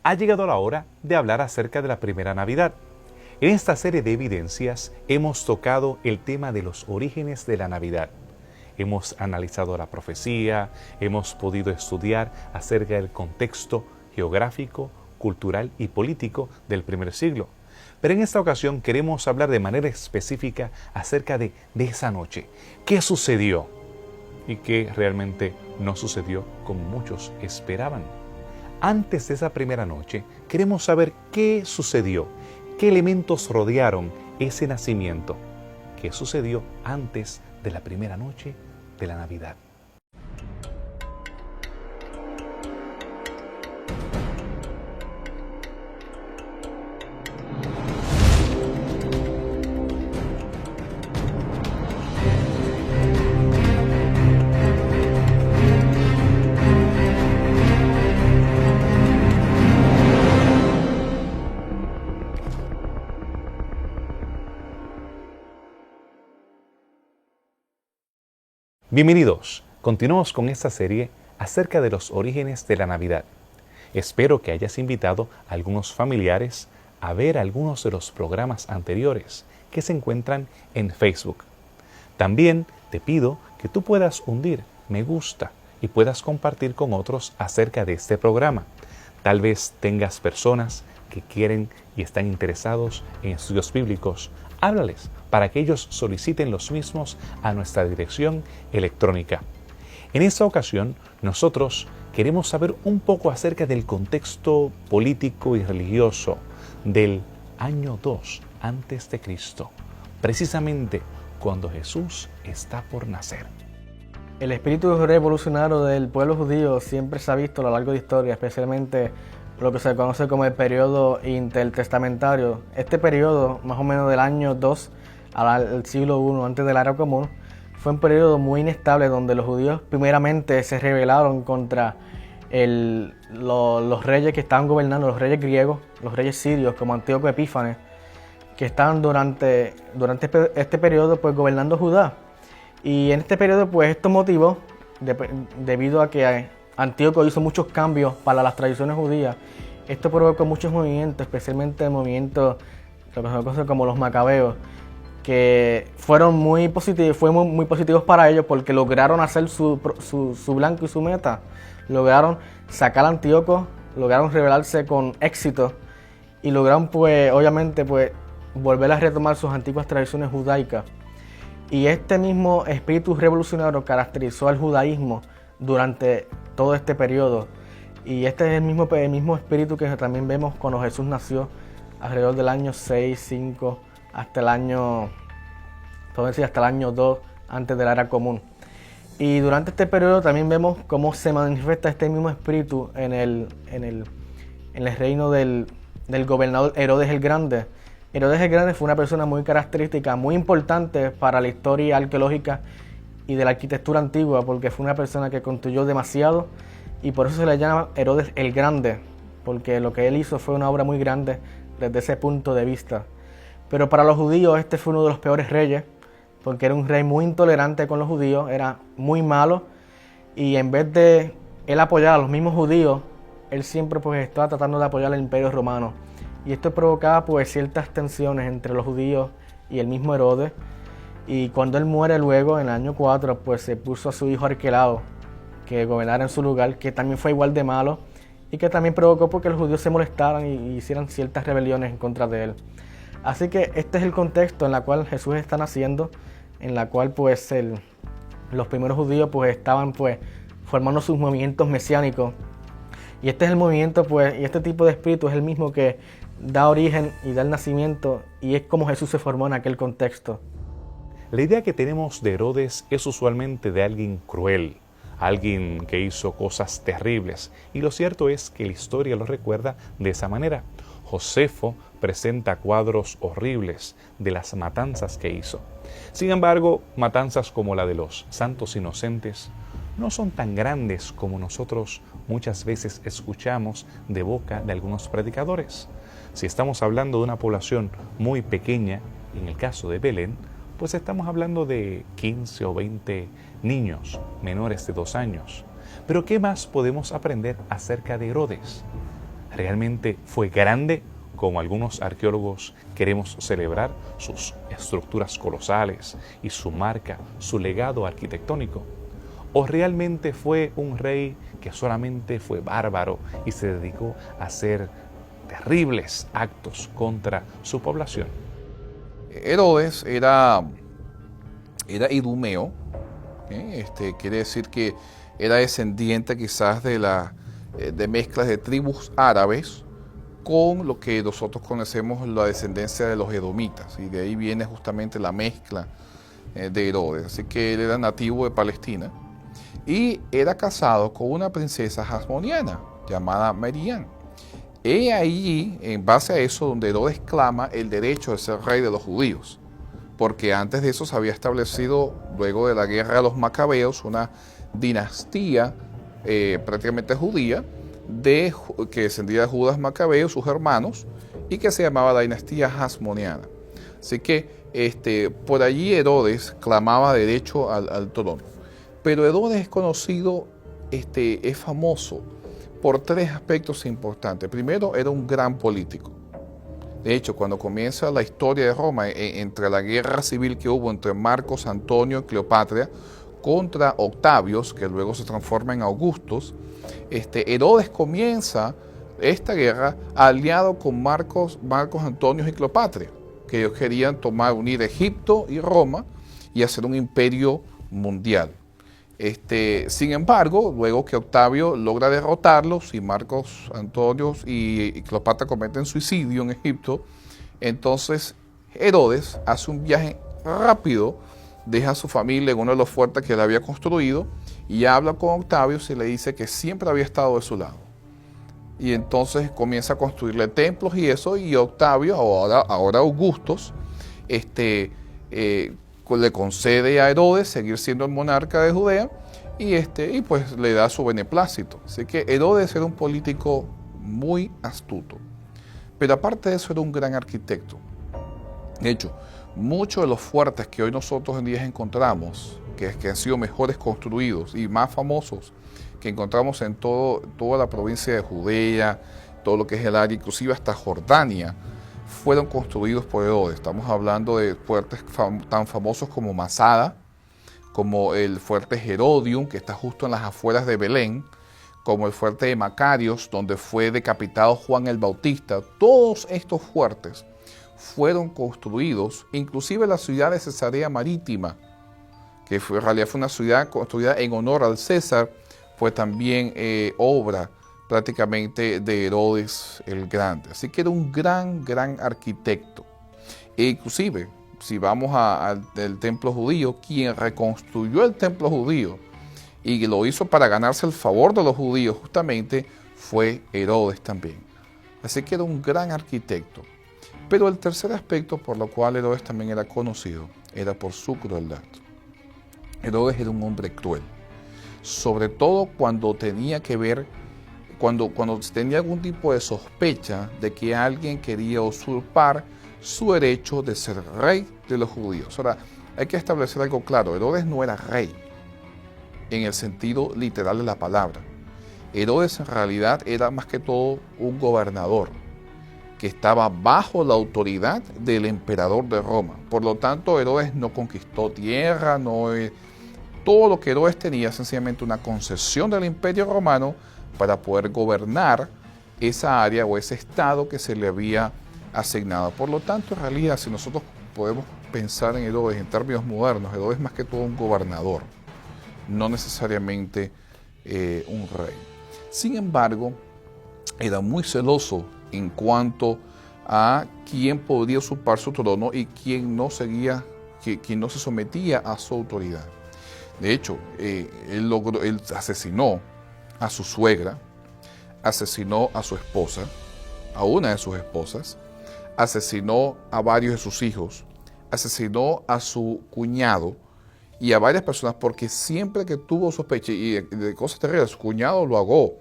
Ha llegado la hora de hablar acerca de la primera Navidad. En esta serie de evidencias hemos tocado el tema de los orígenes de la Navidad. Hemos analizado la profecía, hemos podido estudiar acerca del contexto geográfico, cultural y político del primer siglo. Pero en esta ocasión queremos hablar de manera específica acerca de esa noche. ¿Qué sucedió? Y qué realmente no sucedió como muchos esperaban. Antes de esa primera noche, queremos saber qué sucedió, qué elementos rodearon ese nacimiento, qué sucedió antes de la primera noche de la Navidad. Bienvenidos, continuamos con esta serie acerca de los orígenes de la Navidad. Espero que hayas invitado a algunos familiares a ver algunos de los programas anteriores que se encuentran en Facebook. También te pido que tú puedas hundir me gusta y puedas compartir con otros acerca de este programa. Tal vez tengas personas que quieren y están interesados en estudios bíblicos. Háblales para que ellos soliciten los mismos a nuestra dirección electrónica. En esta ocasión, nosotros queremos saber un poco acerca del contexto político y religioso del año 2 antes de Cristo, precisamente cuando Jesús está por nacer. El espíritu revolucionario del pueblo judío siempre se ha visto a lo largo de la historia, especialmente lo que se conoce como el periodo intertestamentario. Este periodo, más o menos del año 2 al siglo I antes de la era común, fue un periodo muy inestable donde los judíos primeramente se rebelaron contra los reyes que estaban gobernando, los reyes griegos, los reyes sirios como Antíoco Epífanes, que estaban durante este periodo pues gobernando Judá. Y en este periodo pues esto motivó, debido a que Antíoco hizo muchos cambios para las tradiciones judías, esto provocó muchos movimientos, especialmente movimientos como los macabeos, que fueron muy positivos para ellos porque lograron hacer su blanco y su meta. Lograron sacar a Antíoco, lograron rebelarse con éxito y lograron pues obviamente pues volver a retomar sus antiguas tradiciones judaicas. Y este mismo espíritu revolucionario caracterizó al judaísmo durante todo este periodo. Y este es el mismo espíritu que también vemos cuando Jesús nació alrededor del año 6, 5, hasta el año 2 antes de la era común. Y durante este periodo también vemos cómo se manifiesta este mismo espíritu en el reino del gobernador Herodes el Grande. Herodes el Grande fue una persona muy característica, muy importante para la historia arqueológica y de la arquitectura antigua, porque fue una persona que construyó demasiado y por eso se le llama Herodes el Grande, porque lo que él hizo fue una obra muy grande desde ese punto de vista. Pero para los judíos este fue uno de los peores reyes, porque era un rey muy intolerante con los judíos, era muy malo, y en vez de él apoyar a los mismos judíos, él siempre pues estaba tratando de apoyar al Imperio Romano. Y esto provocaba pues ciertas tensiones entre los judíos y el mismo Herodes. Y cuando él muere luego, en el año 4, pues se puso a su hijo Arquelao que gobernara en su lugar, que también fue igual de malo y que también provocó porque los judíos se molestaran y hicieran ciertas rebeliones en contra de él. Así que este es el contexto en el cual Jesús está naciendo, en la cual pues los primeros judíos pues estaban pues formando sus movimientos mesiánicos. Y este es el movimiento pues, y este tipo de espíritu es el mismo que da origen y da el nacimiento, y es como Jesús se formó en aquel contexto. La idea que tenemos de Herodes es usualmente de alguien cruel, alguien que hizo cosas terribles, y lo cierto es que la historia lo recuerda de esa manera. Josefo presenta cuadros horribles de las matanzas que hizo. Sin embargo, matanzas como la de los santos inocentes no son tan grandes como nosotros muchas veces escuchamos de boca de algunos predicadores. Si estamos hablando de una población muy pequeña, en el caso de Belén, pues estamos hablando de 15 o 20 niños menores de 2 años. Pero ¿qué más podemos aprender acerca de Herodes? ¿realmente fue grande como algunos arqueólogos queremos celebrar sus estructuras colosales y su marca, su legado arquitectónico? ¿O realmente fue un rey que solamente fue bárbaro y se dedicó a hacer terribles actos contra su población? Herodes era idumeo, quiere decir que era descendiente quizás de mezclas de tribus árabes con lo que nosotros conocemos la descendencia de los edomitas, y de ahí viene justamente la mezcla de Herodes. Así que él era nativo de Palestina y era casado con una princesa hasmoniana llamada Merian. He ahí, en base a eso, donde Herodes clama el derecho de ser rey de los judíos, porque antes de eso se había establecido, luego de la guerra de los macabeos, una dinastía prácticamente judía, que descendía de Judas Macabeo, sus hermanos, y que se llamaba la dinastía hasmoniana. Así que por allí Herodes clamaba derecho al trono. Pero Herodes es conocido, es famoso por tres aspectos importantes. Primero, era un gran político. De hecho, cuando comienza la historia de Roma, entre la guerra civil que hubo entre Marcos Antonio y Cleopatra contra Octavios, que luego se transforma en Augustus, Herodes comienza esta guerra aliado con Marcos Antonio y Cleopatra, que ellos querían unir Egipto y Roma y hacer un imperio mundial. Sin embargo, luego que Octavio logra derrotarlos y Marcos Antonio y Cleopatra cometen suicidio en Egipto, entonces Herodes hace un viaje rápido, deja a su familia en uno de los fuertes que él había construido y habla con Octavio y le dice que siempre había estado de su lado. Y entonces comienza a construirle templos y eso, y Octavio, ahora Augustus, le concede a Herodes seguir siendo el monarca de Judea y pues le da su beneplácito. Así que Herodes era un político muy astuto, pero aparte de eso era un gran arquitecto. De hecho, muchos de los fuertes que hoy nosotros en día encontramos, que han sido mejores construidos y más famosos, que encontramos en toda la provincia de Judea, todo lo que es el área, inclusive hasta Jordania, fueron construidos por Herodes. Estamos hablando de fuertes tan famosos como Masada, como el fuerte Herodium, que está justo en las afueras de Belén, como el fuerte de Macarios, donde fue decapitado Juan el Bautista. Todos estos fuertes fueron construidos, inclusive la ciudad de Cesarea Marítima, que en realidad fue una ciudad construida en honor al César, fue también obra prácticamente de Herodes el Grande. Así que era un gran arquitecto. E inclusive, si vamos al templo judío, quien reconstruyó el templo judío y lo hizo para ganarse el favor de los judíos justamente, fue Herodes también. Así que era un gran arquitecto. Pero el tercer aspecto por lo cual Herodes también era conocido era por su crueldad. Herodes era un hombre cruel, sobre todo cuando tenía que ver, cuando tenía algún tipo de sospecha de que alguien quería usurpar su derecho de ser rey de los judíos. Ahora, hay que establecer algo claro: Herodes no era rey en el sentido literal de la palabra. Herodes en realidad era más que todo un gobernador que estaba bajo la autoridad del emperador de Roma. Por lo tanto, Herodes no conquistó tierra, todo lo que Herodes tenía es sencillamente una concesión del Imperio Romano para poder gobernar esa área o ese estado que se le había asignado. Por lo tanto, en realidad, si nosotros podemos pensar en Herodes en términos modernos, Herodes es más que todo un gobernador, no necesariamente un rey. Sin embargo, era muy celoso en cuanto a quién podía usurpar su trono y quién no se sometía a su autoridad. De hecho, él asesinó a su suegra, asesinó a su esposa, a una de sus esposas, asesinó a varios de sus hijos, asesinó a su cuñado y a varias personas, porque siempre que tuvo sospecha y de cosas terribles, su cuñado lo ahogó,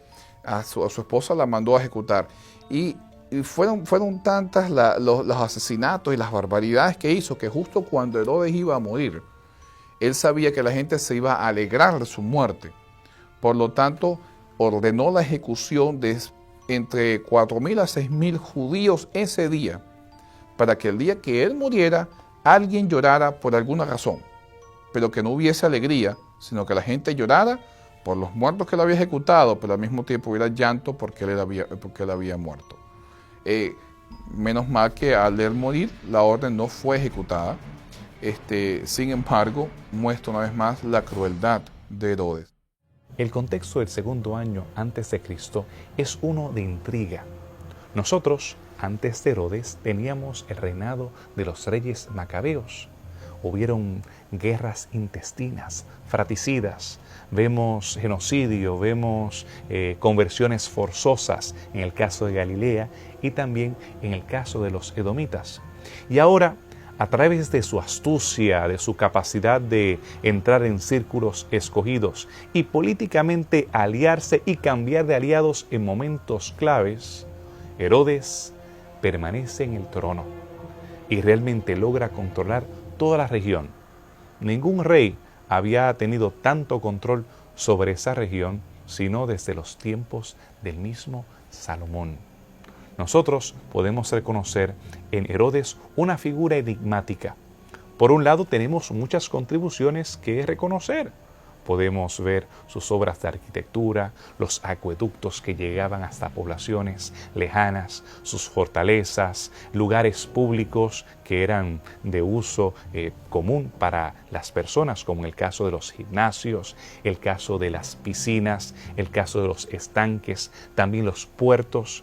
a su esposa la mandó a ejecutar. Y fueron tantas los asesinatos y las barbaridades que hizo, que justo cuando Herodes iba a morir, él sabía que la gente se iba a alegrar de su muerte. Por lo tanto, ordenó la ejecución de entre 4.000 a 6.000 judíos ese día, para que el día que él muriera, alguien llorara por alguna razón, pero que no hubiese alegría, sino que la gente llorara por los muertos que él había ejecutado, pero al mismo tiempo hubiera llanto porque él había muerto. Menos mal que al él morir, la orden no fue ejecutada. Sin embargo, muestra una vez más la crueldad de Herodes. El contexto del segundo año antes de Cristo es uno de intriga. Nosotros, antes de Herodes, teníamos el reinado de los reyes macabeos. Hubieron guerras intestinas, fratricidas, vemos genocidio, vemos conversiones forzosas en el caso de Galilea y también en el caso de los edomitas. Y ahora, a través de su astucia, de su capacidad de entrar en círculos escogidos y políticamente aliarse y cambiar de aliados en momentos claves, Herodes permanece en el trono y realmente logra controlar toda la región. Ningún rey había tenido tanto control sobre esa región, sino desde los tiempos del mismo Salomón. Nosotros podemos reconocer en Herodes una figura enigmática. Por un lado, tenemos muchas contribuciones que reconocer. Podemos ver sus obras de arquitectura, los acueductos que llegaban hasta poblaciones lejanas, sus fortalezas, lugares públicos que eran de uso común para las personas, como en el caso de los gimnasios, el caso de las piscinas, el caso de los estanques, también los puertos,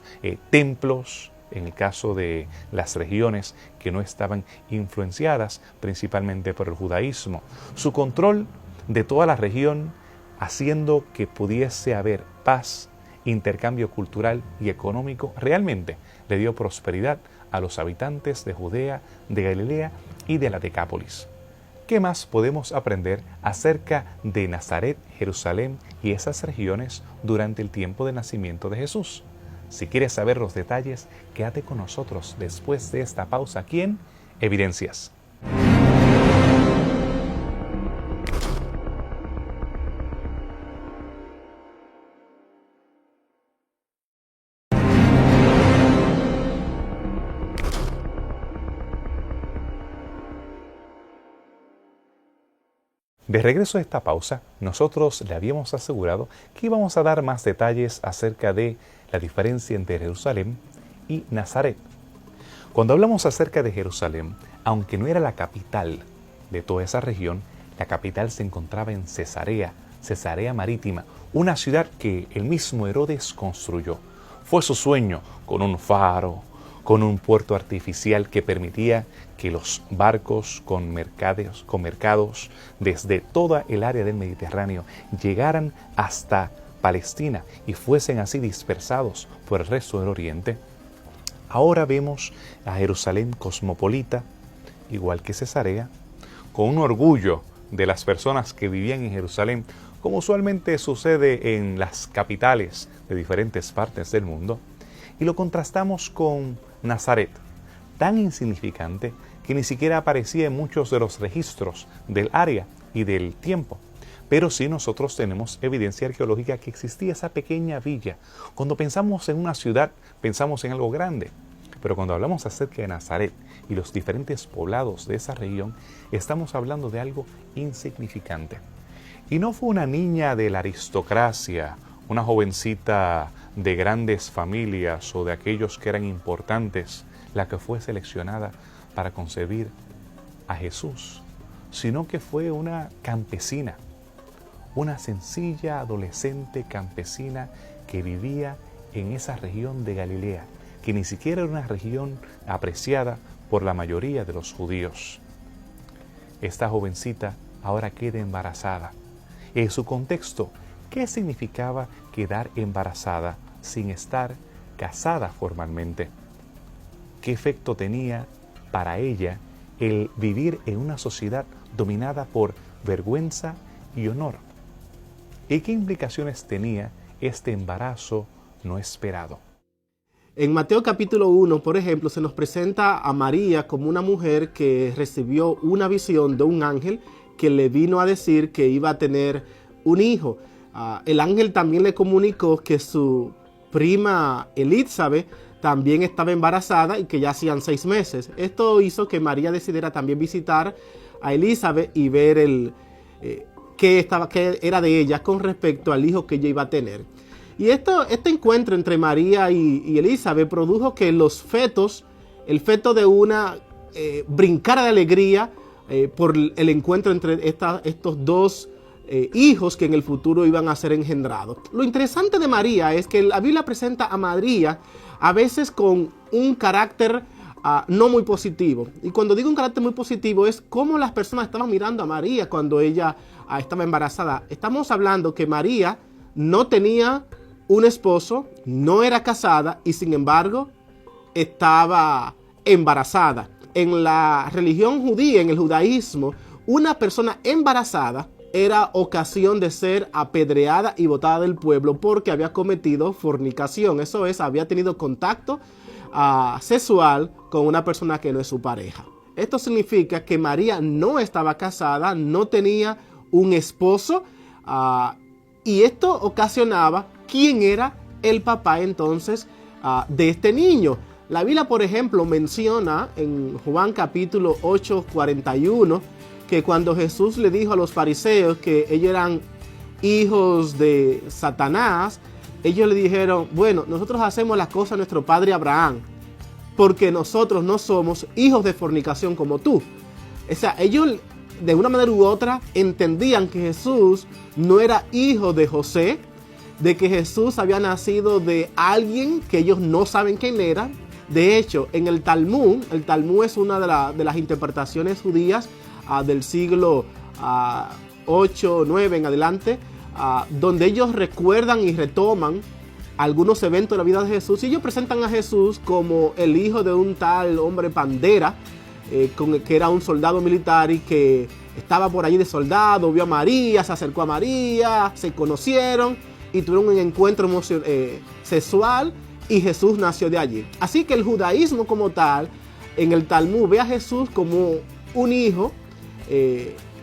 templos, en el caso de las regiones que no estaban influenciadas principalmente por el judaísmo. Su control de toda la región, haciendo que pudiese haber paz, intercambio cultural y económico, realmente le dio prosperidad a los habitantes de Judea, de Galilea y de la Decápolis. ¿Qué más podemos aprender acerca de Nazaret, Jerusalén y esas regiones durante el tiempo del nacimiento de Jesús? Si quieres saber los detalles, quédate con nosotros después de esta pausa aquí en Evidencias. De regreso a esta pausa, nosotros le habíamos asegurado que íbamos a dar más detalles acerca de la diferencia entre Jerusalén y Nazaret. Cuando hablamos acerca de Jerusalén, aunque no era la capital de toda esa región, la capital se encontraba en Cesarea Marítima, una ciudad que el mismo Herodes construyó. Fue su sueño, con un faro, con un puerto artificial que permitía que los barcos con mercados desde toda el área del Mediterráneo llegaran hasta Palestina y fuesen así dispersados por el resto del Oriente. Ahora vemos a Jerusalén cosmopolita, igual que Cesarea, con un orgullo de las personas que vivían en Jerusalén, como usualmente sucede en las capitales de diferentes partes del mundo, y lo contrastamos con Nazaret, tan insignificante que ni siquiera aparecía en muchos de los registros del área y del tiempo. Pero sí nosotros tenemos evidencia arqueológica que existía esa pequeña villa. Cuando pensamos en una ciudad, pensamos en algo grande. Pero cuando hablamos acerca de Nazaret y los diferentes poblados de esa región, estamos hablando de algo insignificante. Y no fue una niña de la aristocracia, una jovencita de grandes familias o de aquellos que eran importantes, la que fue seleccionada para concebir a Jesús, sino que fue una campesina, una sencilla adolescente campesina que vivía en esa región de Galilea, que ni siquiera era una región apreciada por la mayoría de los judíos. Esta jovencita ahora queda embarazada. En su contexto, ¿qué significaba quedar embarazada sin estar casada formalmente? ¿Qué efecto tenía para ella el vivir en una sociedad dominada por vergüenza y honor? ¿Y qué implicaciones tenía este embarazo no esperado? En Mateo capítulo 1, por ejemplo, se nos presenta a María como una mujer que recibió una visión de un ángel que le vino a decir que iba a tener un hijo. El ángel también le comunicó que su prima Elizabeth también estaba embarazada y que ya hacían 6 meses. Esto hizo que María decidiera también visitar a Elizabeth y ver qué era de ella con respecto al hijo que ella iba a tener. Y este encuentro entre María y Elizabeth produjo que el feto de una brincara de alegría por el encuentro entre estos dos hijos que en el futuro iban a ser engendrados. Lo interesante de María es que la Biblia presenta a María a veces con un carácter no muy positivo. Y cuando digo un carácter muy positivo es cómo las personas estaban mirando a María cuando ella estaba embarazada. Estamos hablando que María no tenía un esposo, no era casada y sin embargo estaba embarazada. En la religión judía, en el judaísmo, una persona embarazada era ocasión de ser apedreada y botada del pueblo porque había cometido fornicación. Eso es, había tenido contacto sexual con una persona que no es su pareja. Esto significa que María no estaba casada, no tenía un esposo y esto ocasionaba quién era el papá entonces de este niño. La Biblia, por ejemplo, menciona en Juan capítulo 8, 41, que cuando Jesús le dijo a los fariseos que ellos eran hijos de Satanás, ellos le dijeron, bueno, nosotros hacemos las cosas de nuestro padre Abraham, porque nosotros no somos hijos de fornicación como tú. O sea, ellos de una manera u otra entendían que Jesús no era hijo de José, de que Jesús había nacido de alguien que ellos no saben quién era. De hecho, en el Talmud es una de las interpretaciones judías del siglo 8, 9 en adelante, donde ellos recuerdan y retoman algunos eventos de la vida de Jesús y ellos presentan a Jesús como el hijo de un tal hombre Pandera, que era un soldado militar y que estaba por allí de soldado, vio a María, se acercó a María, se conocieron y tuvieron un encuentro sexual y Jesús nació de allí. Así que el judaísmo como tal, en el Talmud, ve a Jesús como un hijo,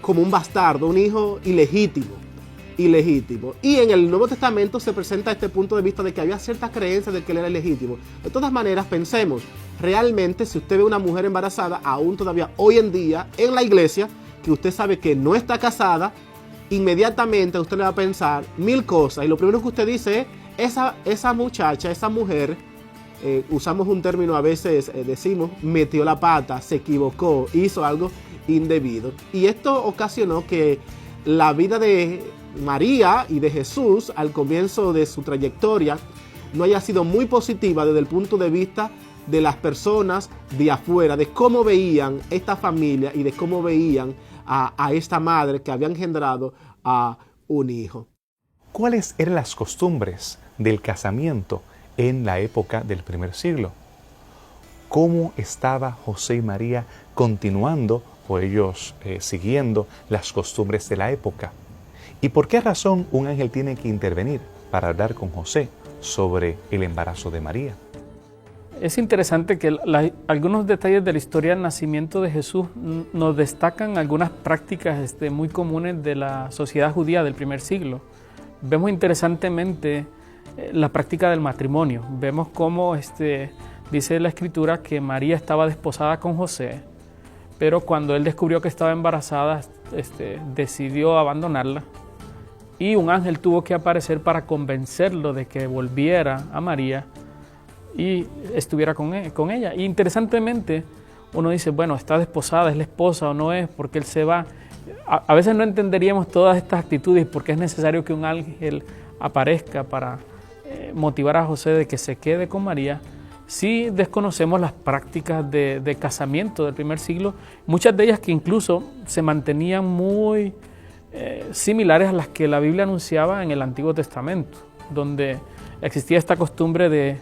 como un bastardo, un hijo ilegítimo. Y en el Nuevo Testamento se presenta este punto de vista de que había ciertas creencias de que él era ilegítimo. De todas maneras, pensemos, realmente si usted ve una mujer embarazada, aún todavía hoy en día en la iglesia, que usted sabe que no está casada, inmediatamente usted le va a pensar 1000 cosas. Y lo primero que usted dice es, esa muchacha, esa mujer, usamos un término a veces, decimos, metió la pata, se equivocó, hizo algo indebido. Y esto ocasionó que la vida de María y de Jesús al comienzo de su trayectoria no haya sido muy positiva desde el punto de vista de las personas de afuera, de cómo veían esta familia y de cómo veían a esta madre que había engendrado a un hijo. ¿Cuáles eran las costumbres del casamiento en la época del primer siglo? ¿Cómo estaba José y María continuando o ellos siguiendo las costumbres de la época? ¿Y por qué razón un ángel tiene que intervenir para hablar con José sobre el embarazo de María? Es interesante que algunos detalles de la historia del nacimiento de Jesús nos destacan algunas prácticas muy comunes de la sociedad judía del primer siglo. Vemos interesantemente la práctica del matrimonio. Vemos cómo dice la Escritura que María estaba desposada con José, pero cuando él descubrió que estaba embarazada, decidió abandonarla y un ángel tuvo que aparecer para convencerlo de que volviera a María y estuviera con ella. Y interesantemente, uno dice, bueno, está desposada, ¿es la esposa o no es? ¿Por qué él se va? A veces no entenderíamos todas estas actitudes porque es necesario que un ángel aparezca para motivar a José de que se quede con María. Sí desconocemos las prácticas de casamiento del primer siglo, muchas de ellas que incluso se mantenían muy similares a las que la Biblia anunciaba en el Antiguo Testamento, donde existía esta costumbre de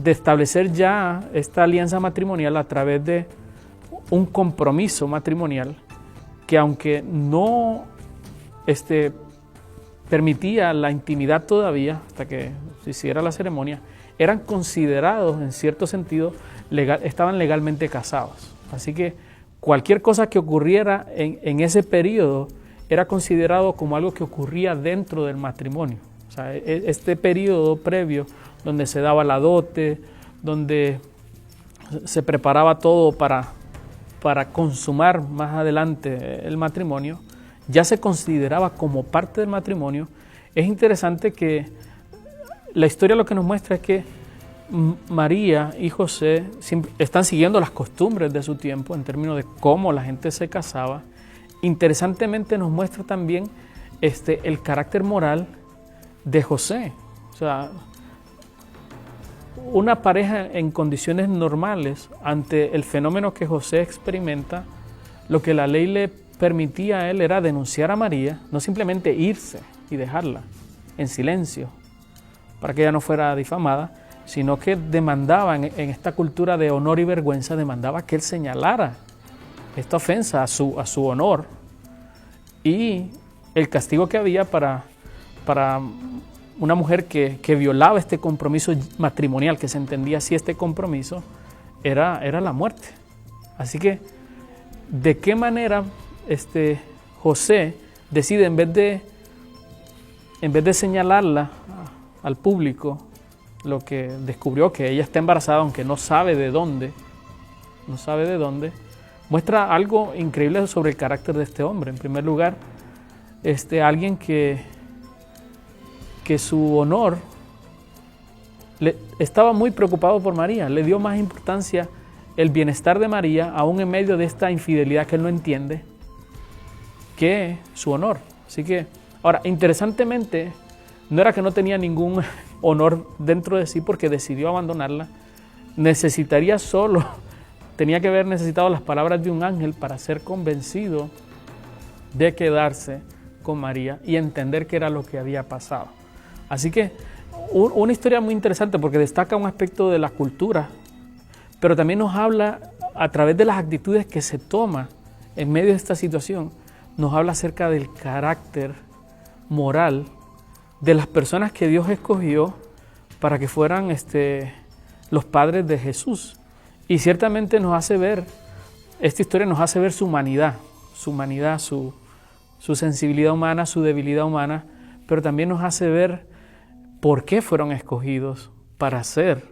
establecer ya esta alianza matrimonial a través de un compromiso matrimonial que, aunque no permitía la intimidad todavía hasta que se hiciera la ceremonia, eran considerados en cierto sentido, estaban legalmente casados. Así que cualquier cosa que ocurriera en ese periodo era considerado como algo que ocurría dentro del matrimonio. O sea, este periodo previo donde se daba la dote, donde se preparaba todo para consumar más adelante el matrimonio, ya se consideraba como parte del matrimonio. Es interesante que la historia lo que nos muestra es que María y José están siguiendo las costumbres de su tiempo en términos de cómo la gente se casaba. Interesantemente nos muestra también el carácter moral de José. O sea, una pareja en condiciones normales, ante el fenómeno que José experimenta, lo que la ley le permitía a él era denunciar a María, no simplemente irse y dejarla en silencio para que ella no fuera difamada, sino que demandaba en esta cultura de honor y vergüenza, demandaba que él señalara esta ofensa a su honor y el castigo que había para una mujer que violaba este compromiso matrimonial, que se entendía así este compromiso, era la muerte. Así que, ¿de qué manera José decide, en vez de señalarla al público, lo que descubrió, que ella está embarazada, aunque no sabe de dónde, muestra algo increíble sobre el carácter de este hombre? En primer lugar, alguien que su honor estaba muy preocupado por María, le dio más importancia el bienestar de María, aún en medio de esta infidelidad que él no entiende, que su honor. Así que, ahora, interesantemente, no era que no tenía ningún honor dentro de sí porque decidió abandonarla, tenía que haber necesitado las palabras de un ángel para ser convencido de quedarse con María y entender qué era lo que había pasado. Así que una historia muy interesante porque destaca un aspecto de la cultura, pero también nos habla, a través de las actitudes que se toma en medio de esta situación, nos habla acerca del carácter moral de las personas que Dios escogió para que fueran los padres de Jesús. Y ciertamente esta historia nos hace ver su humanidad, su sensibilidad humana, su debilidad humana, pero también nos hace ver por qué fueron escogidos para ser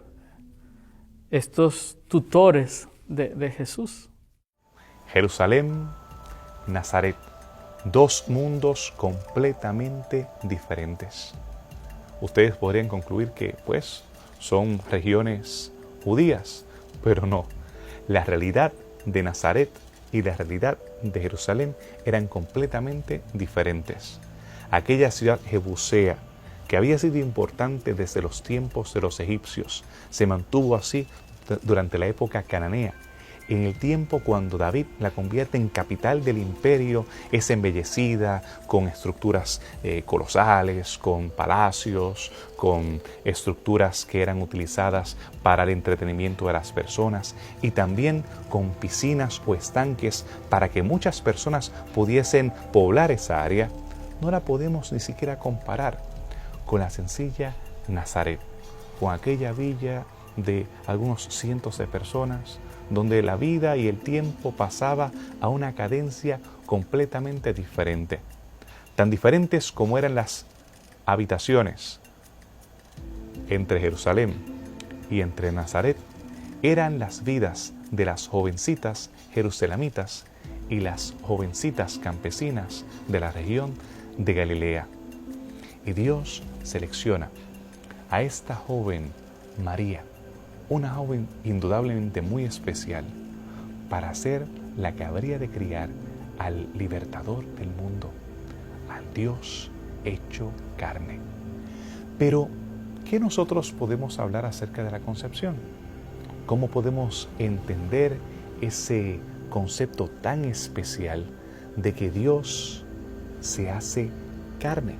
estos tutores de Jesús. Jerusalén, Nazaret, dos mundos completamente diferentes. Ustedes podrían concluir que, pues, son regiones judías, pero no. La realidad de Nazaret y la realidad de Jerusalén eran completamente diferentes. Aquella ciudad jebusea, que había sido importante desde los tiempos de los egipcios, se mantuvo así durante la época cananea. En el tiempo cuando David la convierte en capital del imperio, es embellecida con estructuras colosales, con palacios, con estructuras que eran utilizadas para el entretenimiento de las personas y también con piscinas o estanques para que muchas personas pudiesen poblar esa área. No la podemos ni siquiera comparar con la sencilla Nazaret, con aquella villa de algunos cientos de personas, donde la vida y el tiempo pasaba a una cadencia completamente diferente. Tan diferentes como eran las habitaciones entre Jerusalén y entre Nazaret, eran las vidas de las jovencitas jerusalemitas y las jovencitas campesinas de la región de Galilea. Y Dios selecciona a esta joven María, una joven indudablemente muy especial, para ser la que habría de criar al libertador del mundo, al Dios hecho carne. Pero, ¿qué nosotros podemos hablar acerca de la concepción? ¿Cómo podemos entender ese concepto tan especial de que Dios se hace carne?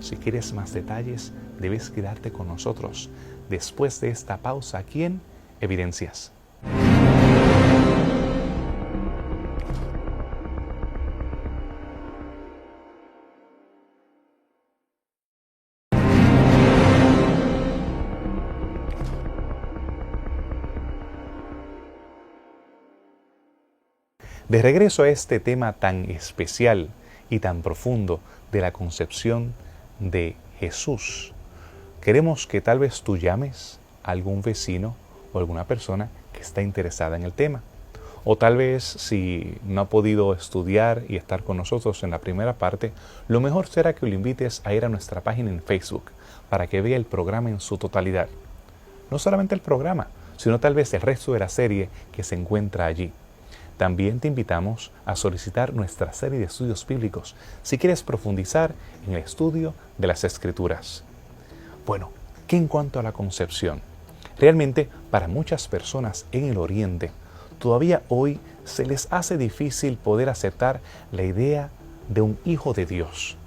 Si quieres más detalles, debes quedarte con nosotros después de esta pausa aquí en Evidencias. De regreso a este tema tan especial y tan profundo de la concepción de Jesús. Queremos que tal vez tú llames a algún vecino o alguna persona que está interesada en el tema. O tal vez si no ha podido estudiar y estar con nosotros en la primera parte, lo mejor será que lo invites a ir a nuestra página en Facebook para que vea el programa en su totalidad. No solamente el programa, sino tal vez el resto de la serie que se encuentra allí. También te invitamos a solicitar nuestra serie de estudios bíblicos si quieres profundizar en el estudio de las Escrituras. Bueno, ¿qué en cuanto a la concepción? Realmente, para muchas personas en el Oriente, todavía hoy se les hace difícil poder aceptar la idea de un hijo de Dios,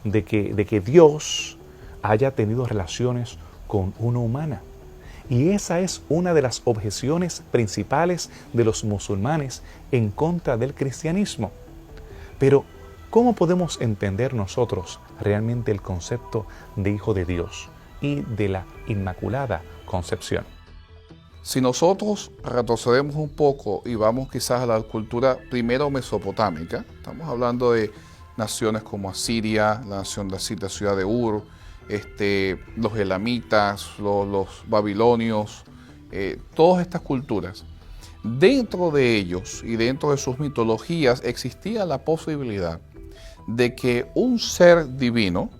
de que Dios haya tenido relaciones con una humana. Y esa es una de las objeciones principales de los musulmanes en contra del cristianismo. Pero, ¿cómo podemos entender nosotros realmente el concepto de hijo de Dios y de la Inmaculada Concepción? Si nosotros retrocedemos un poco y vamos quizás a la cultura primero mesopotámica, estamos hablando de naciones como Asiria, la nación de la ciudad de Ur, los elamitas, los babilonios, todas estas culturas. Dentro de ellos y dentro de sus mitologías existía la posibilidad de que un ser divino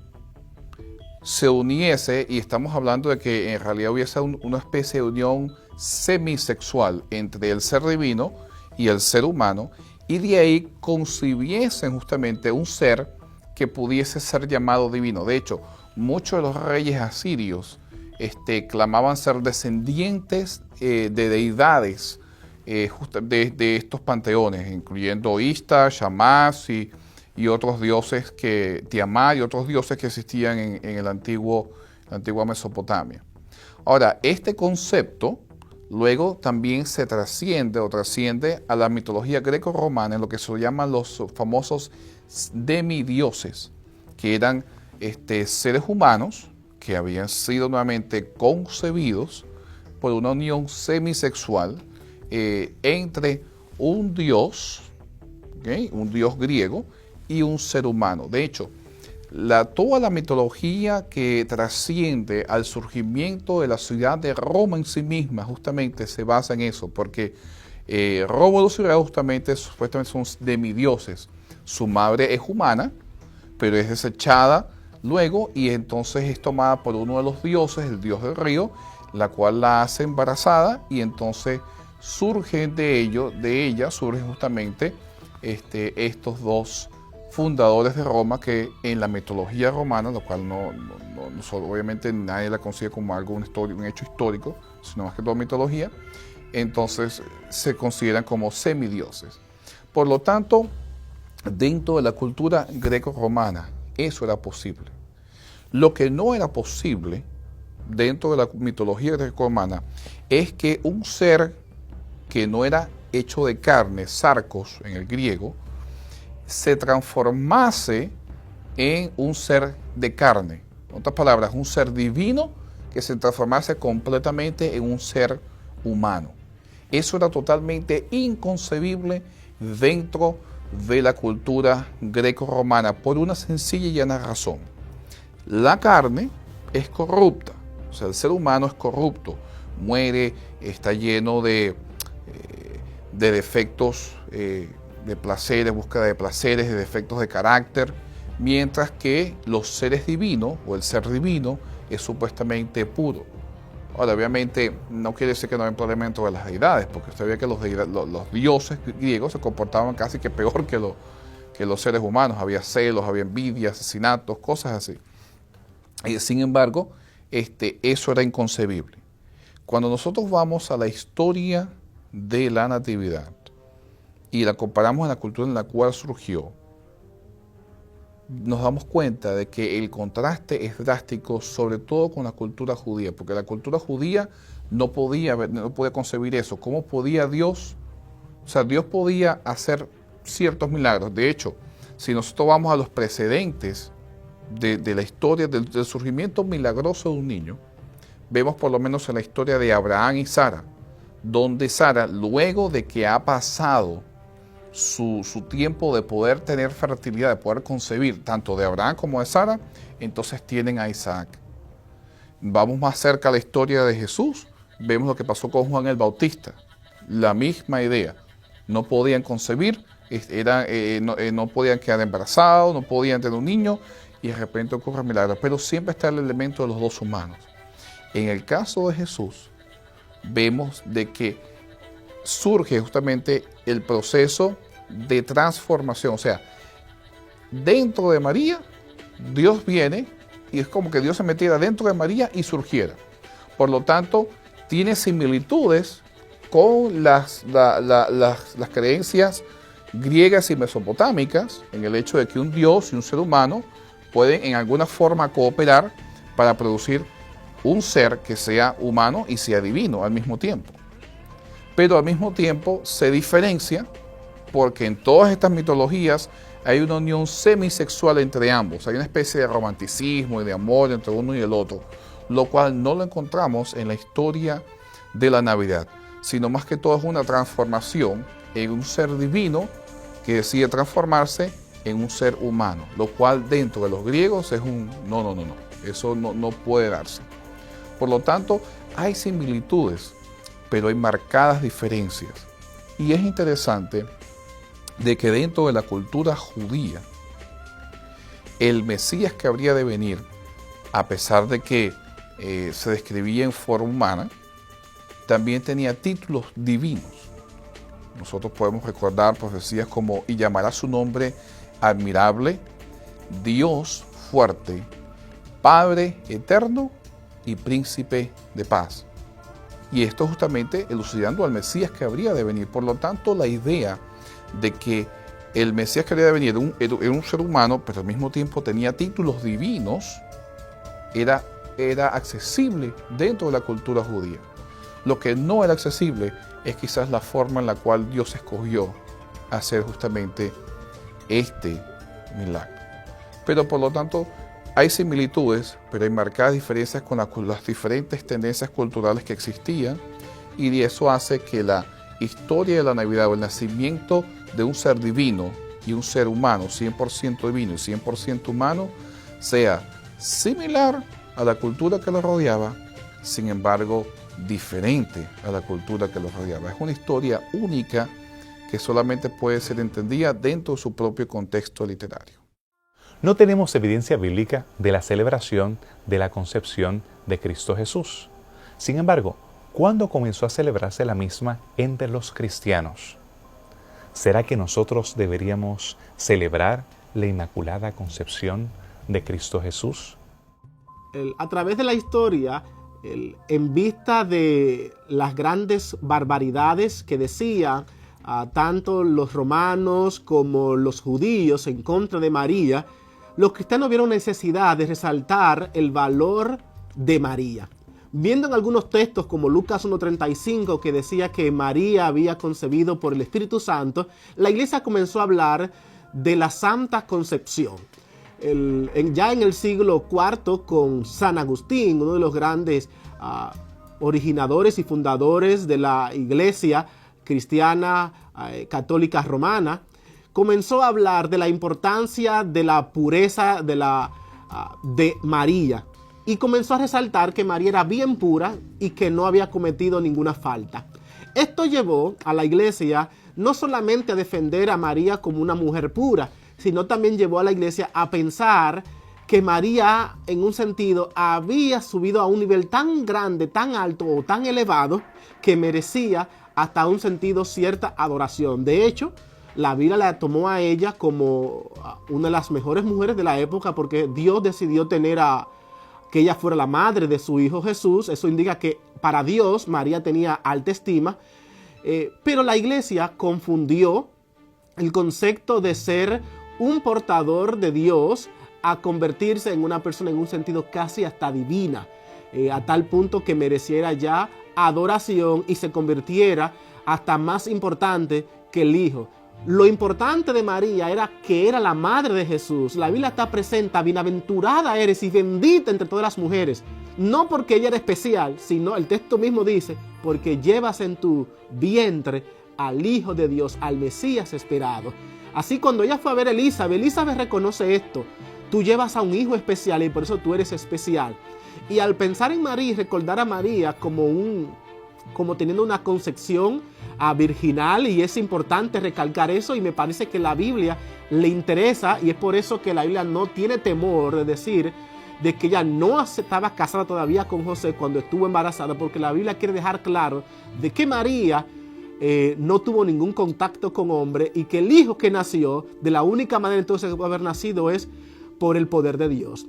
se uniese, y estamos hablando de que en realidad hubiese una especie de unión semisexual entre el ser divino y el ser humano, y de ahí concibiesen justamente un ser que pudiese ser llamado divino. De hecho, muchos de los reyes asirios clamaban ser descendientes de deidades de estos panteones, incluyendo Ishtar, Shamash y otros dioses Tiamat y otros dioses que existían en la antigua Mesopotamia. Ahora, este concepto luego también se trasciende a la mitología greco-romana en lo que se llaman los famosos demidioses, que eran seres humanos que habían sido nuevamente concebidos por una unión semisexual entre un dios, ¿okay?, un dios griego y un ser humano. De hecho, toda la mitología que trasciende al surgimiento de la ciudad de Roma en sí misma justamente se basa en eso, porque Rómulo y Remo justamente supuestamente son demidioses. Su madre es humana, pero es desechada luego y entonces es tomada por uno de los dioses, el dios del río, la cual la hace embarazada y entonces surgen de ella surgen justamente estos dos fundadores de Roma que en la mitología romana, lo cual no obviamente nadie la considera como un hecho histórico, sino más que todo mitología, entonces se consideran como semidioses. Por lo tanto, dentro de la cultura greco-romana, eso era posible. Lo que no era posible dentro de la mitología greco-romana es que un ser que no era hecho de carne, sarcos en el griego, se transformase en un ser de carne. En otras palabras, un ser divino que se transformase completamente en un ser humano. Eso era totalmente inconcebible dentro de la cultura greco-romana por una sencilla y llana razón. La carne es corrupta, o sea, el ser humano es corrupto, muere, está lleno de defectos, de placeres, búsqueda de placeres, de defectos de carácter, mientras que los seres divinos o el ser divino es supuestamente puro. Ahora, obviamente, no quiere decir que no hay problema dentro de las deidades, porque usted ve que los dioses griegos se comportaban casi que peor que los seres humanos. Había celos, había envidia, asesinatos, cosas así. Sin embargo, eso era inconcebible. Cuando nosotros vamos a la historia de la Natividad y la comparamos en la cultura en la cual surgió, nos damos cuenta de que el contraste es drástico, sobre todo con la cultura judía, porque la cultura judía no podía concebir eso. ¿Cómo podía Dios? O sea, Dios podía hacer ciertos milagros. De hecho, si nosotros vamos a los precedentes de la historia del surgimiento milagroso de un niño, vemos por lo menos en la historia de Abraham y Sara, donde Sara, luego de que ha pasado su tiempo de poder tener fertilidad, de poder concebir, tanto de Abraham como de Sara, entonces tienen a Isaac. Vamos más cerca a la historia de Jesús, vemos lo que pasó con Juan el Bautista. La misma idea. No podían concebir, no podían quedar embarazados, no podían tener un niño, y de repente ocurre el milagro. Pero siempre está el elemento de los dos humanos. En el caso de Jesús, vemos de que surge justamente el proceso de transformación. O sea, dentro de María, Dios viene y es como que Dios se metiera dentro de María y surgiera. Por lo tanto, tiene similitudes con las creencias griegas y mesopotámicas en el hecho de que un Dios y un ser humano pueden en alguna forma cooperar para producir un ser que sea humano y sea divino al mismo tiempo. Pero al mismo tiempo se diferencia porque en todas estas mitologías hay una unión semisexual entre ambos. Hay una especie de romanticismo y de amor entre uno y el otro, lo cual no lo encontramos en la historia de la Navidad, sino más que todo es una transformación en un ser divino que decide transformarse en un ser humano, lo cual dentro de los griegos es un no, eso no puede darse. Por lo tanto, hay similitudes, pero hay marcadas diferencias. Y es interesante de que dentro de la cultura judía, el Mesías que habría de venir, a pesar de que se describía en forma humana, también tenía títulos divinos. Nosotros podemos recordar profecías como, y llamará su nombre admirable, Dios fuerte, Padre eterno y príncipe de paz. Y esto justamente elucidando al Mesías que habría de venir. Por lo tanto, la idea de que el Mesías que habría de venir era un ser humano, pero al mismo tiempo tenía títulos divinos, era accesible dentro de la cultura judía. Lo que no era accesible es quizás la forma en la cual Dios escogió hacer justamente este milagro. Pero por lo tanto, hay similitudes, pero hay marcadas diferencias con las diferentes tendencias culturales que existían, y de eso hace que la historia de la Navidad o el nacimiento de un ser divino y un ser humano, 100% divino y 100% humano, sea similar a la cultura que lo rodeaba, sin embargo, diferente a la cultura que lo rodeaba. Es una historia única que solamente puede ser entendida dentro de su propio contexto literario. No tenemos evidencia bíblica de la celebración de la concepción de Cristo Jesús. Sin embargo, ¿cuándo comenzó a celebrarse la misma entre los cristianos? ¿Será que nosotros deberíamos celebrar la Inmaculada Concepción de Cristo Jesús? A través de la historia, en vista de las grandes barbaridades que decían tanto los romanos como los judíos en contra de María, los cristianos vieron necesidad de resaltar el valor de María. Viendo en algunos textos como Lucas 1:35 que decía que María había concebido por el Espíritu Santo, la iglesia comenzó a hablar de la Santa Concepción. Ya en el siglo IV con San Agustín, uno de los grandes originadores y fundadores de la iglesia cristiana católica romana, comenzó a hablar de la importancia de la pureza de María, y comenzó a resaltar que María era bien pura y que no había cometido ninguna falta. Esto llevó a la iglesia no solamente a defender a María como una mujer pura, sino también llevó a la iglesia a pensar que María, en un sentido, había subido a un nivel tan grande, tan alto o tan elevado que merecía hasta un sentido cierta adoración. De hecho, la Biblia la tomó a ella como una de las mejores mujeres de la época, porque Dios decidió que ella fuera la madre de su hijo Jesús. Eso indica que para Dios María tenía alta estima, pero la iglesia confundió el concepto de ser un portador de Dios a convertirse en una persona en un sentido casi hasta divina, a tal punto que mereciera ya adoración y se convirtiera hasta más importante que el hijo. Lo importante de María era que era la madre de Jesús. La Biblia está presente: bienaventurada eres y bendita entre todas las mujeres. No porque ella era especial, sino el texto mismo dice, porque llevas en tu vientre al Hijo de Dios, al Mesías esperado. Así cuando ella fue a ver a Elizabeth reconoce esto. tú llevas a un hijo especial y por eso tú eres especial. Y al pensar en María y recordar a María como teniendo una concepción virginal, y es importante recalcar eso, y me parece que la Biblia le interesa, y es por eso que la Biblia no tiene temor de decir de que ella no estaba casada todavía con José cuando estuvo embarazada, porque la Biblia quiere dejar claro de que María no tuvo ningún contacto con hombre, y que el hijo que nació, de la única manera entonces que puede haber nacido es por el poder de Dios.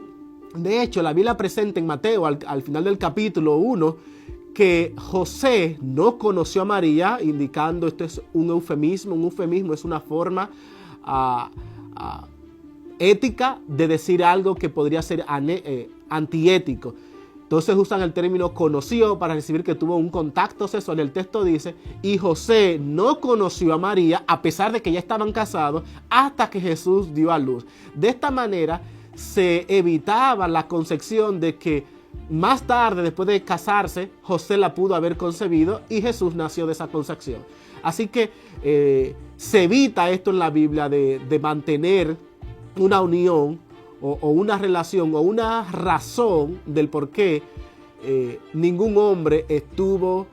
De hecho, la Biblia presenta en Mateo, al final del capítulo 1, que José no conoció a María, indicando esto es un eufemismo. Un eufemismo es una forma ética de decir algo que podría ser antiético. Entonces usan el término conoció para decir que tuvo un contacto sexual. El texto dice, y José no conoció a María a pesar de que ya estaban casados hasta que Jesús dio a luz. De esta manera se evitaba la concepción de que más tarde, después de casarse, José la pudo haber concebido y Jesús nació de esa concepción. Así que se evita esto en la Biblia de mantener una unión o una relación o una razón del por qué ningún hombre estuvo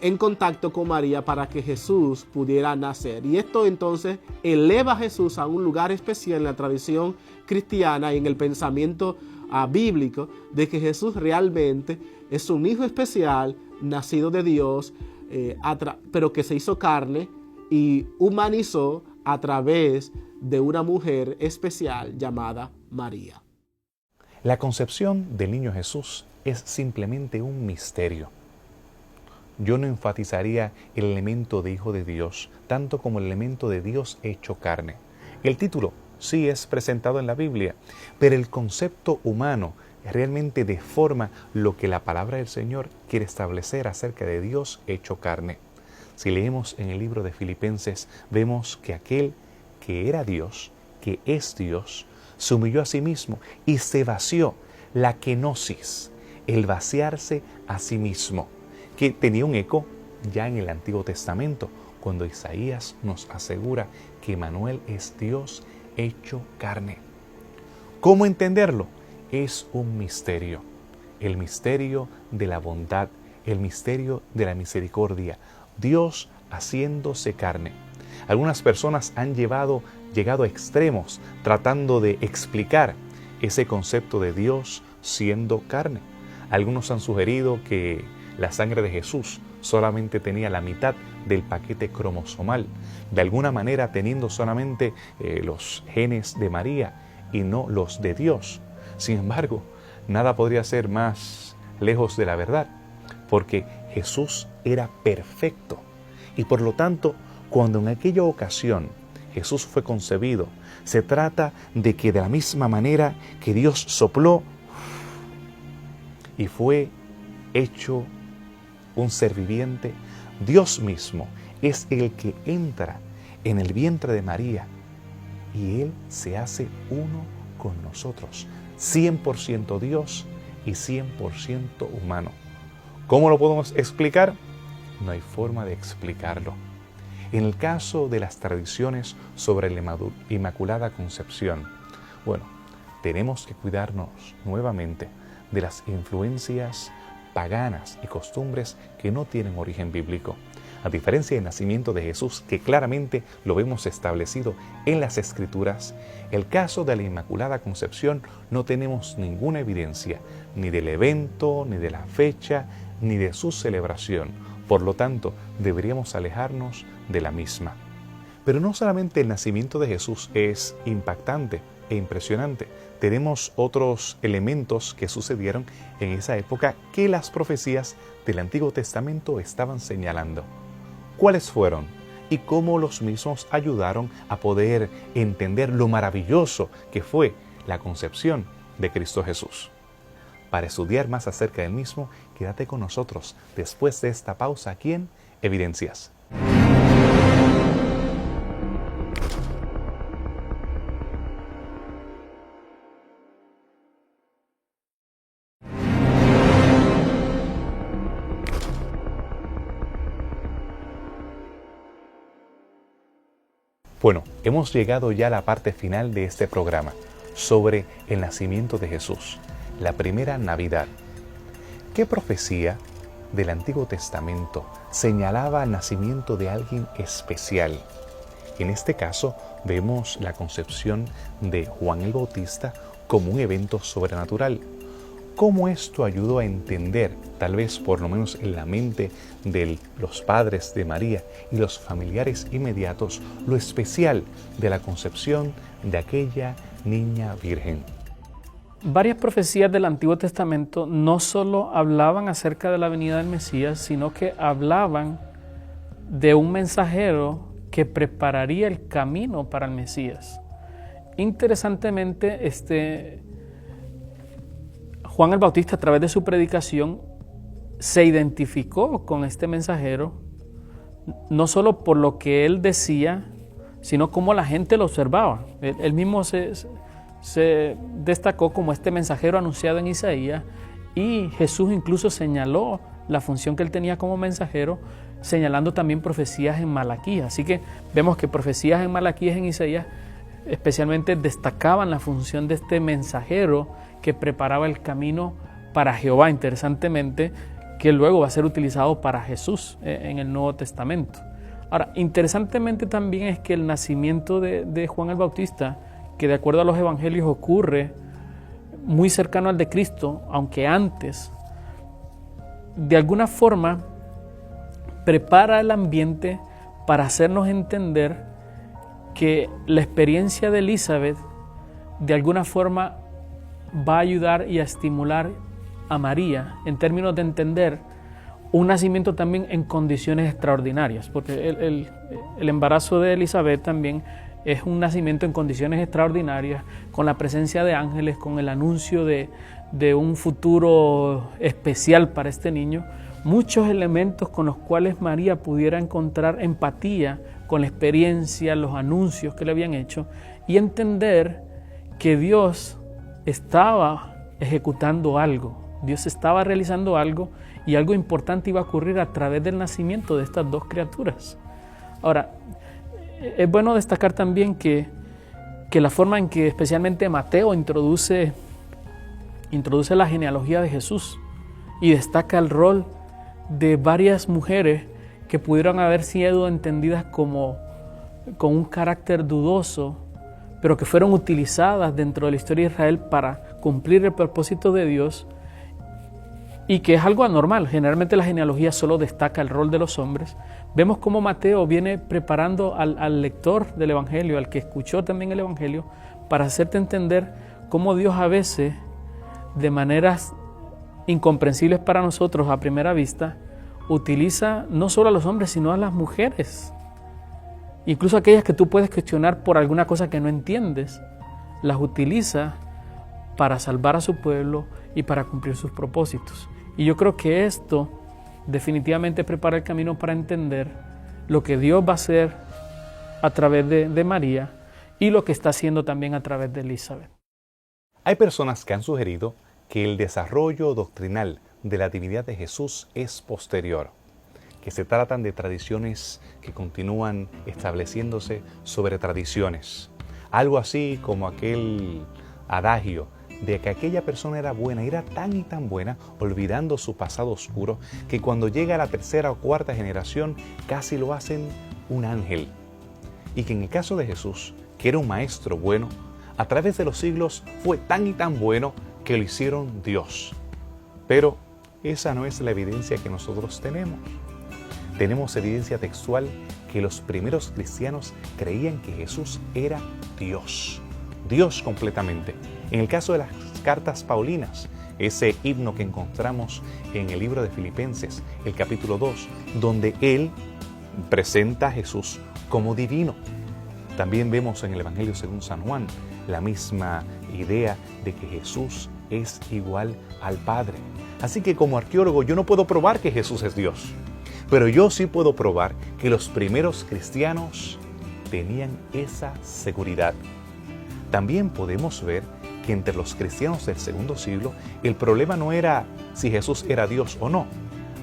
en contacto con María para que Jesús pudiera nacer. Y esto entonces eleva a Jesús a un lugar especial en la tradición cristiana y en el pensamiento bíblico de que Jesús realmente es un hijo especial, nacido de Dios, pero que se hizo carne y humanizó a través de una mujer especial llamada María. La concepción del niño Jesús es simplemente un misterio. Yo no enfatizaría el elemento de Hijo de Dios tanto como el elemento de Dios hecho carne. El título sí es presentado en la Biblia, pero el concepto humano realmente deforma lo que la palabra del Señor quiere establecer acerca de Dios hecho carne. Si leemos en el libro de Filipenses, vemos que aquel que era Dios, que es Dios, se humilló a sí mismo y se vació, la kenosis, el vaciarse a sí mismo, que tenía un eco ya en el Antiguo Testamento, cuando Isaías nos asegura que Emmanuel es Dios hecho carne. ¿Cómo entenderlo? Es un misterio, el misterio de la bondad, el misterio de la misericordia, Dios haciéndose carne. Algunas personas han llegado a extremos tratando de explicar ese concepto de Dios siendo carne. Algunos han sugerido que la sangre de Jesús solamente tenía la mitad del paquete cromosomal, de alguna manera teniendo solamente los genes de María y no los de Dios. Sin embargo, nada podría ser más lejos de la verdad, porque Jesús era perfecto y por lo tanto, cuando en aquella ocasión Jesús fue concebido, se trata de que de la misma manera que Dios sopló y fue hecho un ser viviente, Dios mismo es el que entra en el vientre de María y Él se hace uno con nosotros, 100% Dios y 100% humano. ¿Cómo lo podemos explicar? No hay forma de explicarlo. En el caso de las tradiciones sobre la Inmaculada Concepción, bueno, tenemos que cuidarnos nuevamente de las influencias paganas y costumbres que no tienen origen bíblico. A diferencia del nacimiento de Jesús, que claramente lo vemos establecido en las Escrituras, el caso de la Inmaculada Concepción no tenemos ninguna evidencia, ni del evento, ni de la fecha, ni de su celebración. Por lo tanto, deberíamos alejarnos de la misma. Pero no solamente el nacimiento de Jesús es impactante e impresionante, tenemos otros elementos que sucedieron en esa época que las profecías del Antiguo Testamento estaban señalando. ¿Cuáles fueron? Y cómo los mismos ayudaron a poder entender lo maravilloso que fue la concepción de Cristo Jesús. Para estudiar más acerca del mismo, quédate con nosotros después de esta pausa aquí en Evidencias. Bueno, hemos llegado ya a la parte final de este programa. sobre el nacimiento de Jesús, la primera Navidad. ¿Qué profecía del Antiguo Testamento señalaba el nacimiento de alguien especial? En este caso, vemos la concepción de Juan el Bautista como un evento sobrenatural. ¿Cómo esto ayudó a entender, tal vez por lo menos en la mente de los padres de María y los familiares inmediatos, lo especial de la concepción de aquella niña virgen? Varias profecías del Antiguo Testamento no solo hablaban acerca de la venida del Mesías, sino que hablaban de un mensajero que prepararía el camino para el Mesías. Interesantemente, Juan el Bautista, a través de su predicación, se identificó con este mensajero, no solo por lo que él decía, sino cómo la gente lo observaba. Él mismo se destacó como este mensajero anunciado en Isaías, y Jesús incluso señaló la función que él tenía como mensajero, señalando también profecías en Malaquías. Así que vemos que profecías en Malaquías, en Isaías, especialmente destacaban la función de este mensajero que preparaba el camino para Jehová, interesantemente, que luego va a ser utilizado para Jesús en el Nuevo Testamento. Ahora, interesantemente también es que el nacimiento de Juan el Bautista, que de acuerdo a los evangelios ocurre muy cercano al de Cristo, aunque antes, de alguna forma prepara el ambiente para hacernos entender que la experiencia de Elizabeth de alguna forma va a ayudar y a estimular a María en términos de entender un nacimiento también en condiciones extraordinarias, porque el embarazo de Elizabeth también es un nacimiento en condiciones extraordinarias, con la presencia de ángeles, con el anuncio de un futuro especial para este niño, muchos elementos con los cuales María pudiera encontrar empatía con la experiencia, los anuncios que le habían hecho, y entender que Dios estaba ejecutando algo, Dios estaba realizando algo, y algo importante iba a ocurrir a través del nacimiento de estas dos criaturas. Ahora, es bueno destacar también que la forma en que especialmente Mateo introduce la genealogía de Jesús y destaca el rol de varias mujeres que pudieron haber sido entendidas como con un carácter dudoso, pero que fueron utilizadas dentro de la historia de Israel para cumplir el propósito de Dios, y que es algo anormal. Generalmente la genealogía solo destaca el rol de los hombres. Vemos cómo Mateo viene preparando al lector del Evangelio, al que escuchó también el Evangelio, para hacerte entender cómo Dios a veces, de maneras incomprensibles para nosotros a primera vista, utiliza no solo a los hombres, sino a las mujeres. Incluso aquellas que tú puedes cuestionar por alguna cosa que no entiendes, las utiliza para salvar a su pueblo y para cumplir sus propósitos. Y yo creo que esto definitivamente prepara el camino para entender lo que Dios va a hacer a través de María y lo que está haciendo también a través de Elizabeth. Hay personas que han sugerido que el desarrollo doctrinal de la divinidad de Jesús es posterior, que se tratan de tradiciones que continúan estableciéndose sobre tradiciones. Algo así como aquel adagio de que aquella persona era buena, era tan y tan buena, olvidando su pasado oscuro, que cuando llega a la tercera o cuarta generación casi lo hacen un ángel. Y que en el caso de Jesús, que era un maestro bueno, a través de los siglos fue tan y tan bueno que lo hicieron Dios. Pero esa no es la evidencia que nosotros tenemos. Tenemos evidencia textual que los primeros cristianos creían que Jesús era Dios. Dios completamente. En el caso de las cartas paulinas, ese himno que encontramos en el libro de Filipenses, el capítulo 2, donde él presenta a Jesús como divino. También vemos en el Evangelio según San Juan la misma idea de que Jesús es igual al Padre. Así que como arqueólogo yo no puedo probar que Jesús es Dios, pero yo sí puedo probar que los primeros cristianos tenían esa seguridad. También podemos ver que entre los cristianos del segundo siglo el problema no era si Jesús era Dios o no.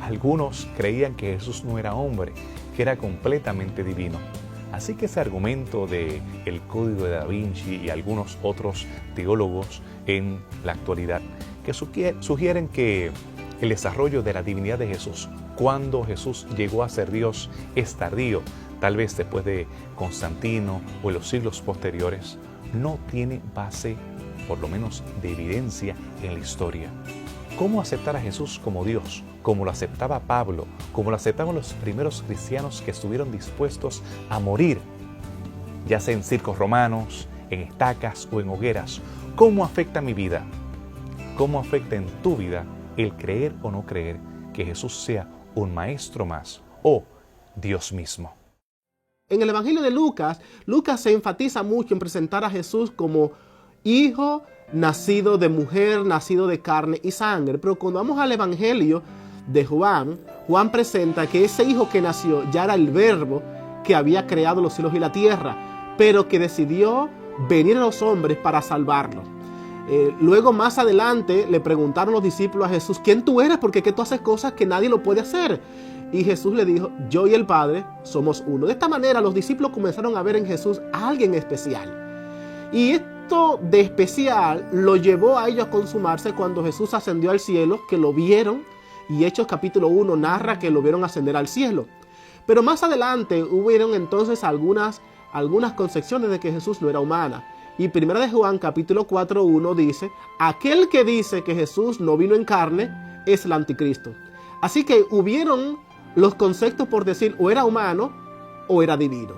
Algunos creían que Jesús no era hombre, que era completamente divino. Así que ese argumento de el Código de Da Vinci y algunos otros teólogos en la actualidad que sugieren que el desarrollo de la divinidad de Jesús, cuando Jesús llegó a ser Dios, es tardío, tal vez después de Constantino o en los siglos posteriores, no tiene base, por lo menos de evidencia, en la historia. ¿Cómo aceptar a Jesús como Dios? Como lo aceptaba Pablo, como lo aceptaban los primeros cristianos que estuvieron dispuestos a morir, ya sea en circos romanos, en estacas o en hogueras. ¿Cómo afecta mi vida? ¿Cómo afecta en tu vida el creer o no creer que Jesús sea un maestro más o Dios mismo? En el Evangelio de Lucas, Lucas se enfatiza mucho en presentar a Jesús como hijo nacido de mujer, nacido de carne y sangre. Pero cuando vamos al Evangelio de Juan, Juan presenta que ese hijo que nació ya era el verbo que había creado los cielos y la tierra, pero que decidió venir a los hombres para salvarlos. Luego más adelante le preguntaron los discípulos a Jesús, ¿quién tú eres? Porque que tú haces cosas que nadie lo puede hacer. Y Jesús le dijo, yo y el Padre somos uno. De esta manera los discípulos comenzaron a ver en Jesús a alguien especial. Y esto de especial lo llevó a ellos a consumarse cuando Jesús ascendió al cielo, que lo vieron, y Hechos capítulo 1 narra que lo vieron ascender al cielo. Pero más adelante hubieron entonces algunas concepciones de que Jesús no era humana. Y 1 de Juan capítulo 4:1 dice, aquel que dice que Jesús no vino en carne es el anticristo. Así que hubieron los conceptos por decir o era humano o era divino.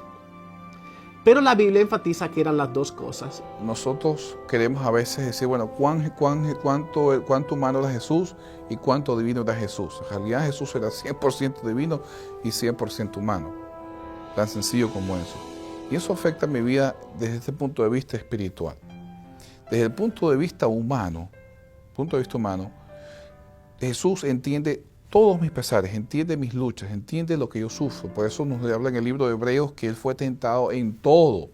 Pero la Biblia enfatiza que eran las dos cosas. Nosotros queremos a veces decir, bueno, cuánto humano era Jesús y cuánto divino era Jesús. En realidad Jesús era 100% divino y 100% humano. Tan sencillo como eso. Y eso afecta mi vida desde este punto de vista espiritual. Desde el punto de vista humano, Jesús entiende todos mis pesares, entiende mis luchas, entiende lo que yo sufro. Por eso nos habla en el libro de Hebreos que Él fue tentado en todo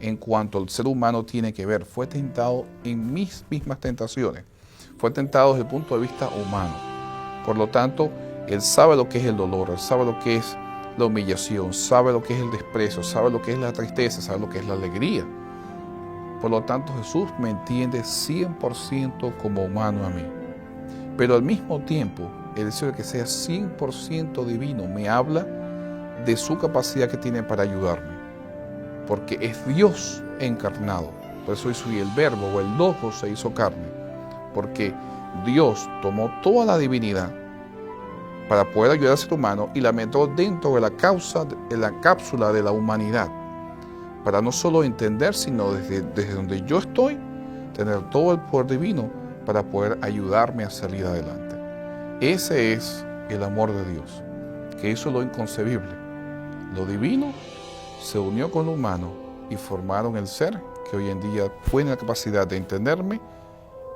en cuanto al ser humano tiene que ver. Fue tentado en mis mismas tentaciones. Fue tentado desde el punto de vista humano. Por lo tanto, Él sabe lo que es el dolor, Él sabe lo que es la humillación, sabe lo que es el desprecio, sabe lo que es la tristeza, sabe lo que es la alegría. Por lo tanto, Jesús me entiende 100% como humano a mí. Pero al mismo tiempo, el hecho de que sea 100% divino me habla de su capacidad que tiene para ayudarme. Porque es Dios encarnado. Por eso soy el verbo o el logos se hizo carne. Porque Dios tomó toda la divinidad para poder ayudar al ser humano y la metió dentro de la cápsula de la humanidad. Para no solo entender, sino desde donde yo estoy, tener todo el poder divino para poder ayudarme a salir adelante. Ese es el amor de Dios, que hizo lo inconcebible. Lo divino se unió con lo humano y formaron el ser que hoy en día tiene la capacidad de entenderme,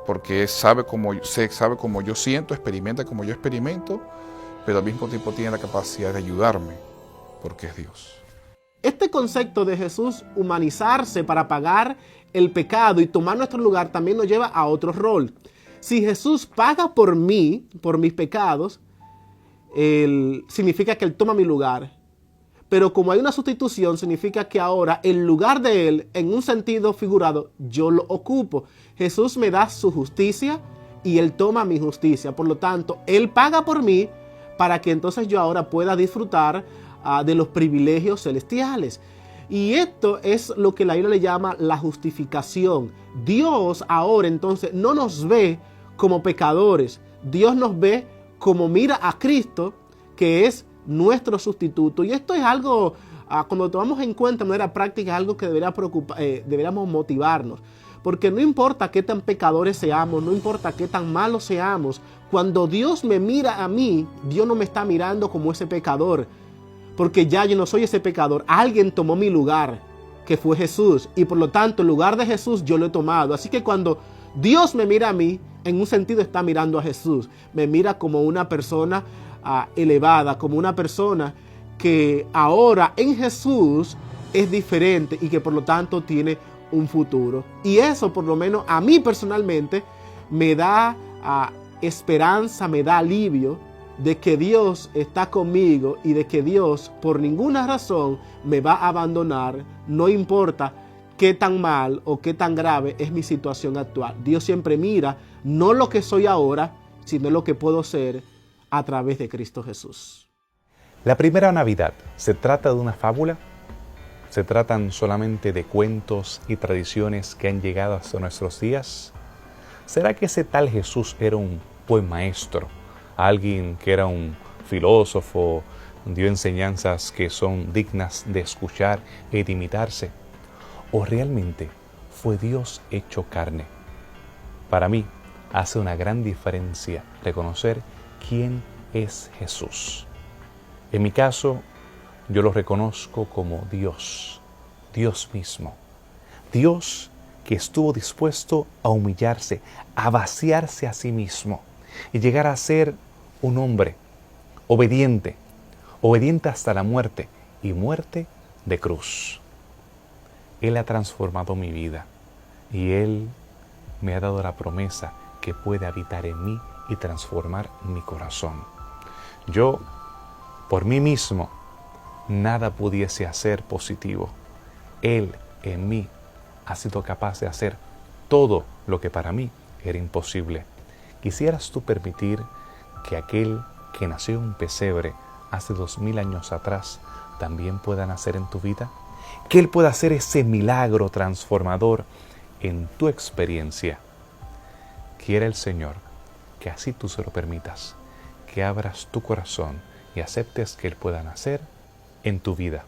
porque sabe como yo siento, experimenta como yo experimento, pero al mismo tiempo tiene la capacidad de ayudarme, porque es Dios. Este concepto de Jesús humanizarse para pagar el pecado y tomar nuestro lugar también nos lleva a otro rol. Si Jesús paga por mí, por mis pecados, significa que Él toma mi lugar. Pero como hay una sustitución, significa que ahora el lugar de Él, en un sentido figurado, yo lo ocupo. Jesús me da su justicia y Él toma mi justicia. Por lo tanto, Él paga por mí para que entonces yo ahora pueda disfrutar de los privilegios celestiales. Y esto es lo que la Biblia le llama la justificación. Dios ahora entonces no nos ve como pecadores. Dios nos ve como mira a Cristo, que es nuestro sustituto. Y esto es algo, cuando lo tomamos en cuenta de manera práctica, es algo que deberíamos motivarnos. Porque no importa qué tan pecadores seamos, no importa qué tan malos seamos, cuando Dios me mira a mí, Dios no me está mirando como ese pecador. Porque ya yo no soy ese pecador. Alguien tomó mi lugar, que fue Jesús. Y por lo tanto, el lugar de Jesús yo lo he tomado. Así que cuando Dios me mira a mí, en un sentido está mirando a Jesús. Me mira como una persona elevada, como una persona que ahora en Jesús es diferente y que por lo tanto tiene un futuro. Y eso, por lo menos a mí personalmente, me da esperanza, me da alivio de que Dios está conmigo y de que Dios por ninguna razón me va a abandonar, no importa qué tan mal o qué tan grave es mi situación actual. Dios siempre mira no lo que soy ahora, sino lo que puedo ser a través de Cristo Jesús. La primera Navidad, ¿se trata de una fábula? ¿Se tratan solamente de cuentos y tradiciones que han llegado hasta nuestros días? ¿Será que ese tal Jesús era un buen maestro? Alguien que era un filósofo, dio enseñanzas que son dignas de escuchar e de imitarse? ¿O realmente fue Dios hecho carne? Para mí, hace una gran diferencia reconocer quién es Jesús. En mi caso, yo lo reconozco como Dios, Dios mismo. Dios que estuvo dispuesto a humillarse, a vaciarse a sí mismo y llegar a ser un hombre obediente, obediente hasta la muerte y muerte de cruz. Él ha transformado mi vida y Él me ha dado la promesa que puede habitar en mí y transformar mi corazón. Yo, por mí mismo, nada pudiese hacer positivo. Él en mí ha sido capaz de hacer todo lo que para mí era imposible. ¿Quisieras tú permitir que aquel que nació en un pesebre hace 2000 años atrás también pueda nacer en tu vida? Que Él pueda hacer ese milagro transformador en tu experiencia. Quiere el Señor que así tú se lo permitas, que abras tu corazón y aceptes que Él pueda nacer en tu vida.